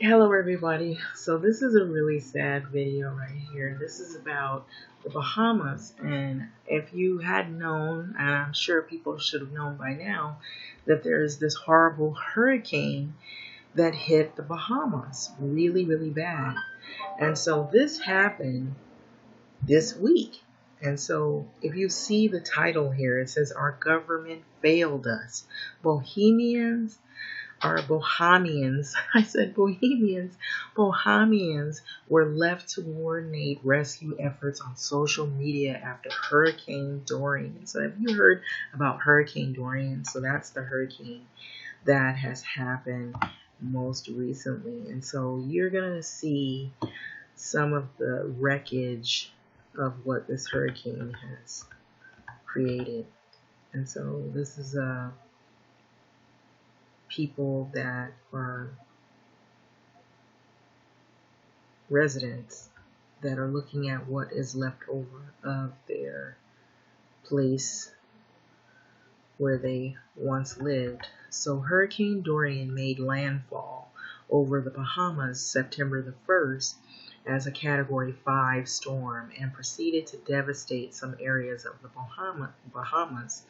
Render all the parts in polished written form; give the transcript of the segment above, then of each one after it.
Hello everybody. So this is a really sad video right here. This is about the Bahamas, and if you had known, and I'm sure people should have known by now, that there is this horrible hurricane that hit the Bahamas really, really bad. And so this happened this week. And so if you see the title here, it says our government failed us. Bohemians our Bahamians, I said Bohemians, Bahamians were left to coordinate rescue efforts on social media after Hurricane Dorian. So have you heard about Hurricane Dorian? So that's the hurricane that has happened most recently. And so you're going to see some of the wreckage of what this hurricane has created. And so this is people that are residents that are looking at what is left over of their place where they once lived. So Hurricane Dorian made landfall over the Bahamas September the 1st as a Category 5 storm and proceeded to devastate some areas of the Bahamas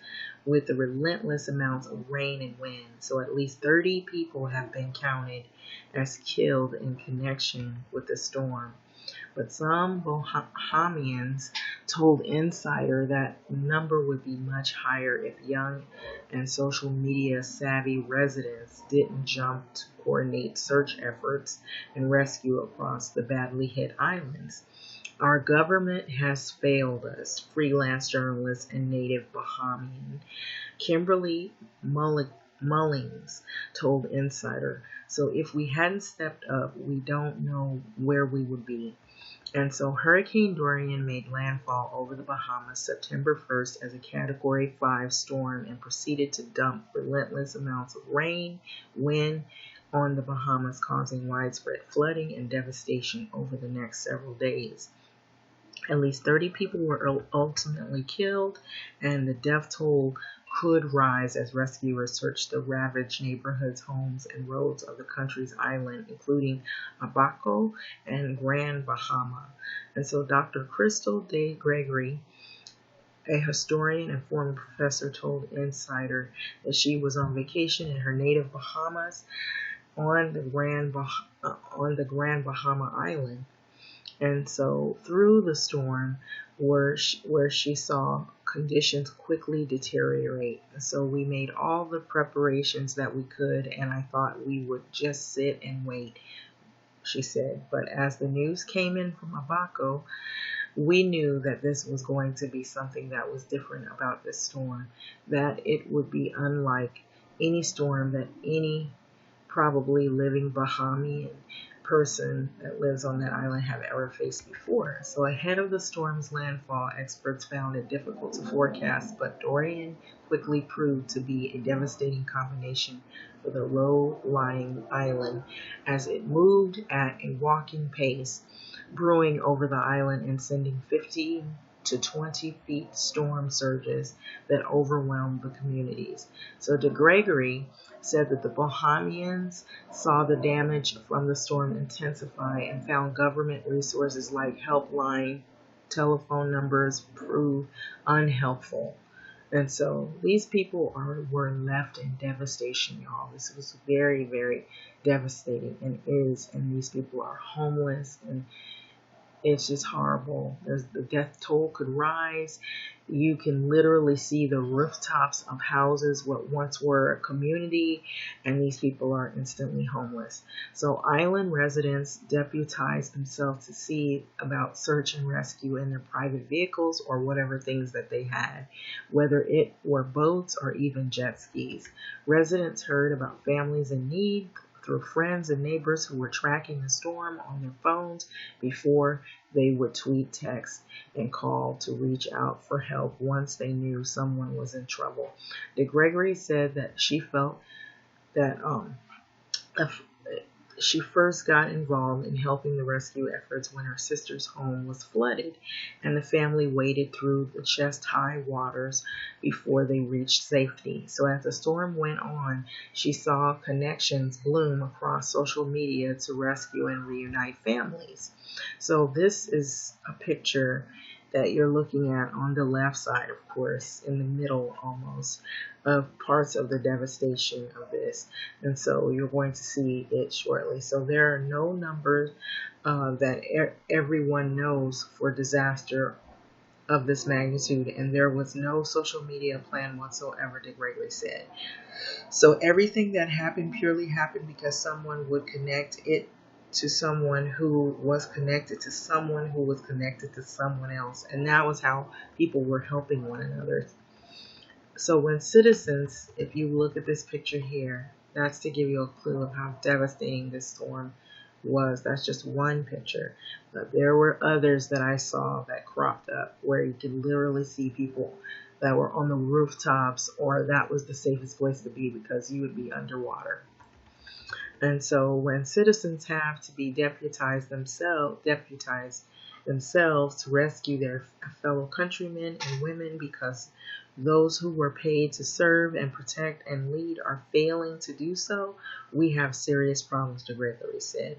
with the relentless amounts of rain and wind. So at least 30 people have been counted as killed in connection with the storm. But some Bahamians told Insider that the number would be much higher if young and social media savvy residents didn't jump to coordinate search efforts and rescue across the badly hit islands. Our government has failed us, freelance journalist and native Bahamian Kimberly Mullings told Insider. So if we hadn't stepped up, we don't know where we would be. And so Hurricane Dorian made landfall over the Bahamas September 1st as a Category 5 storm and proceeded to dump relentless amounts of rain, wind on the Bahamas, causing widespread flooding and devastation over the next several days. At least 30 people were ultimately killed, and the death toll could rise as rescuers searched the ravaged neighborhoods, homes, and roads of the country's island, including Abaco and Grand Bahama. And so Dr. Crystal Day Gregory, a historian and former professor, told Insider that she was on vacation in her native Bahamas on the Grand Bahama Island. And so through the storm, where she saw conditions quickly deteriorate. So we made all the preparations that we could, and I thought we would just sit and wait, she said. But as the news came in from Abaco, we knew that this was going to be something that was different about this storm, that it would be unlike any storm that any probably living Bahamian person that lives on that island have ever faced before. So ahead of the storm's landfall, experts found it difficult to forecast, but Dorian quickly proved to be a devastating combination for the low-lying island as it moved at a walking pace, brewing over the island and sending 15 to 20 feet storm surges that overwhelmed the communities. So De Gregory said that the Bahamians saw the damage from the storm intensify and found government resources like helpline telephone numbers prove unhelpful. And so these people were left in devastation, y'all. This was very, very devastating and is. And these people are homeless, and it's just horrible. The death toll could rise. You can literally see the rooftops of houses, what once were a community, and these people are instantly homeless. So island residents deputized themselves to see about search and rescue in their private vehicles or whatever things that they had, whether it were boats or even jet skis. Residents heard about families in need through friends and neighbors who were tracking the storm on their phones before they would tweet, text, and call to reach out for help once they knew someone was in trouble. De Gregory said that she felt that She first got involved in helping the rescue efforts when her sister's home was flooded, and the family waded through the chest-high waters before they reached safety. So as the storm went on, she saw connections bloom across social media to rescue and reunite families. So this is a picture that you're looking at on the left side, of course, in the middle almost, of parts of the devastation of this. And so you're going to see it shortly. So there are no numbers that everyone knows for disaster of this magnitude, and there was no social media plan whatsoever, Dick Gregory said. So everything that happened purely happened because someone would connect it to someone who was connected to someone who was connected to someone else. And that was how people were helping one another. So when citizens, if you look at this picture here, that's to give you a clue of how devastating this storm was. That's just one picture. But there were others that I saw that cropped up where you could literally see people that were on the rooftops, or that was the safest place to be because you would be underwater. And so when citizens have to be deputized themselves to rescue their fellow countrymen and women because those who were paid to serve and protect and lead are failing to do so, we have serious problems, De Gregory said.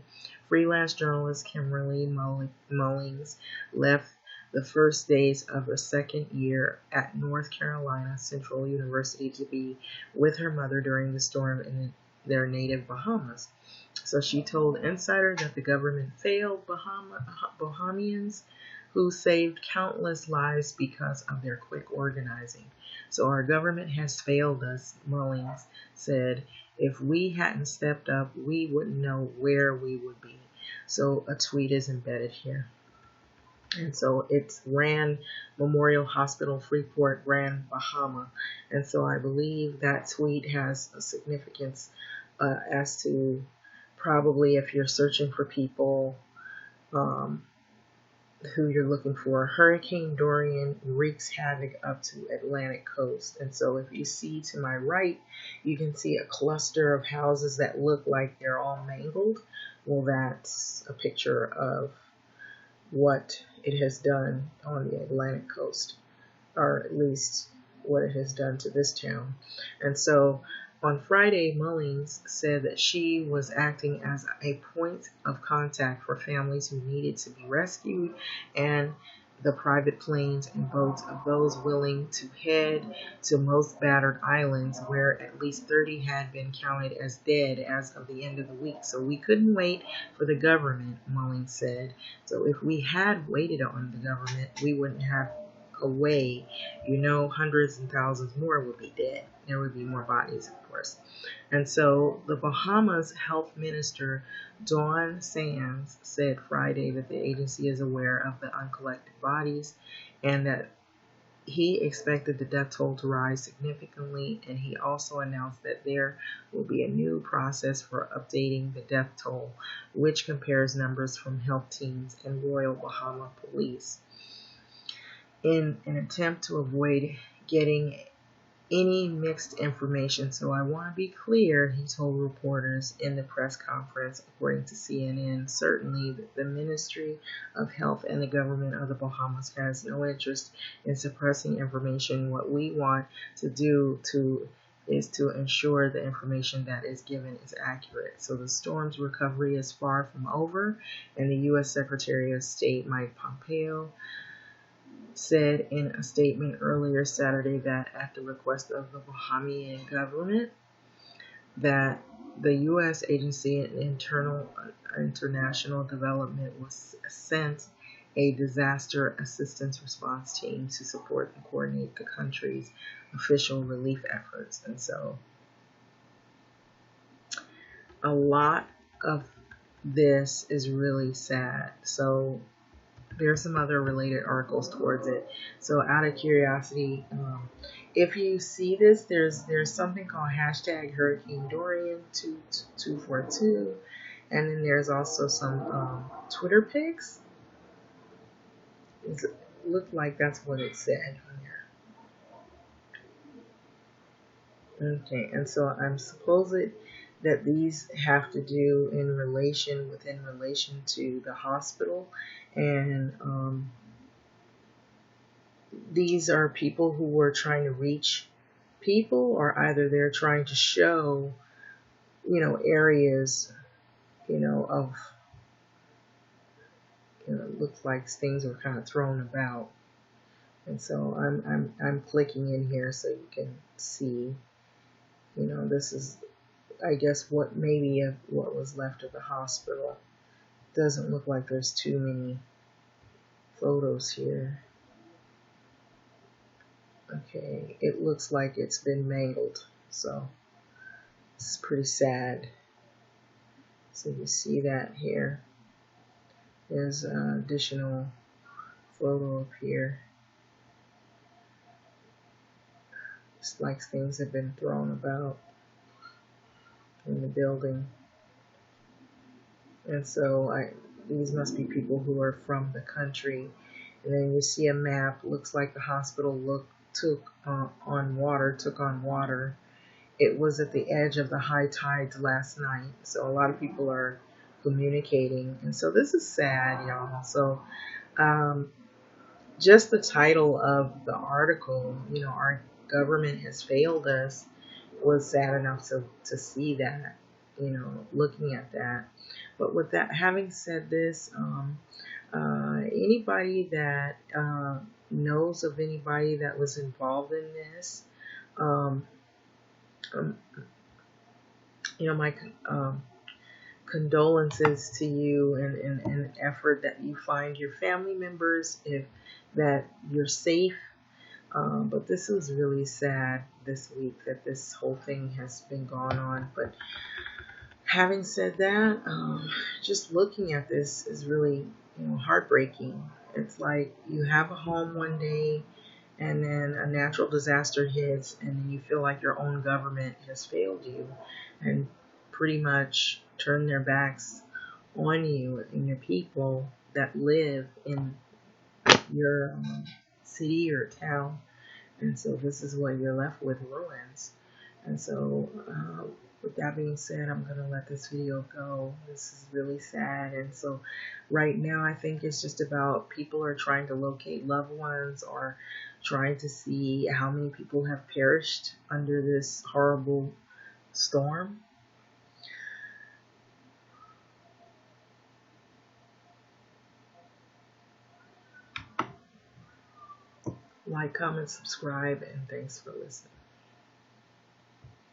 Freelance journalist Kimberly Mullings left the first days of her second year at North Carolina Central University to be with her mother during the storm in their native Bahamas. So she told Insider that the government failed Bahamians who saved countless lives because of their quick organizing. So our government has failed us, Mullings said. If we hadn't stepped up, we wouldn't know where we would be. So a tweet is embedded here. And so it's Rand Memorial Hospital, Freeport, Grand Bahama. And so I believe that tweet has a significance as to probably if you're searching for people who you're looking for. Hurricane Dorian wreaks havoc up to Atlantic coast. And so if you see to my right, you can see a cluster of houses that look like they're all mangled. Well, that's a picture of what it has done on the Atlantic coast, or at least what it has done to this town. And so on Friday, Mullings said that she was acting as a point of contact for families who needed to be rescued and the private planes and boats of those willing to head to most battered islands, where at least 30 had been counted as dead as of the end of the week. So we couldn't wait for the government, Mullings said. So if we had waited on the government, we wouldn't have a way, hundreds and thousands more would be dead. There would be more bodies, of course. And so the Bahamas Health Minister, Dawn Sands, said Friday that the agency is aware of the uncollected bodies and that he expected the death toll to rise significantly. And he also announced that there will be a new process for updating the death toll, which compares numbers from health teams and Royal Bahama Police, in an attempt to avoid getting any mixed information. So I want to be clear, he told reporters in the press conference, according to CNN. Certainly the Ministry of Health and the government of the Bahamas has no interest in suppressing information. What we want to do is to ensure the information that is given is accurate. So the storm's recovery is far from over, and the U.S. Secretary of State Mike Pompeo said in a statement earlier Saturday that at the request of the Bahamian government, that the U.S. Agency in International Development was sent a disaster assistance response team to support and coordinate the country's official relief efforts. And so a lot of this is really sad. So there's some other related articles towards it. So out of curiosity, if you see this, there's something called hashtag Hurricane Dorian 242, and then there's also some Twitter pics. It looked like that's what it said on there. Okay, and so I'm supposed that these have to do within relation to the hospital. And these are people who were trying to reach people, or either they're trying to show, areas, of, it looks like things were kind of thrown about. And so I'm clicking in here so you can see, this is, I guess, what maybe of what was left of the hospital. Doesn't look like there's too many photos here. Okay, it looks like it's been mangled, so it's pretty sad. So you see that here. There's an additional photo up here. It's like things have been thrown about in the building. And so these must be people who are from the country. And then you see a map. Looks like the hospital took on water. It was at the edge of the high tides last night. So a lot of people are communicating. And so this is sad, y'all. So just the title of the article, our government has failed us, was sad enough to see that, looking at that. But with that, having said this, anybody that knows of anybody that was involved in this, my condolences to you, and an effort that you find your family members, that you're safe. But this was really sad this week that this whole thing has been going on. But having said that, just looking at this is really, heartbreaking. It's like you have a home one day, and then a natural disaster hits, and then you feel like your own government has failed you and pretty much turned their backs on you and your people that live in your city or town. And so this is what you're left with, ruins. And so with that being said, I'm going to let this video go. This is really sad. And so right now, I think it's just about people are trying to locate loved ones, or trying to see how many people have perished under this horrible storm. Like, comment, subscribe, and thanks for listening.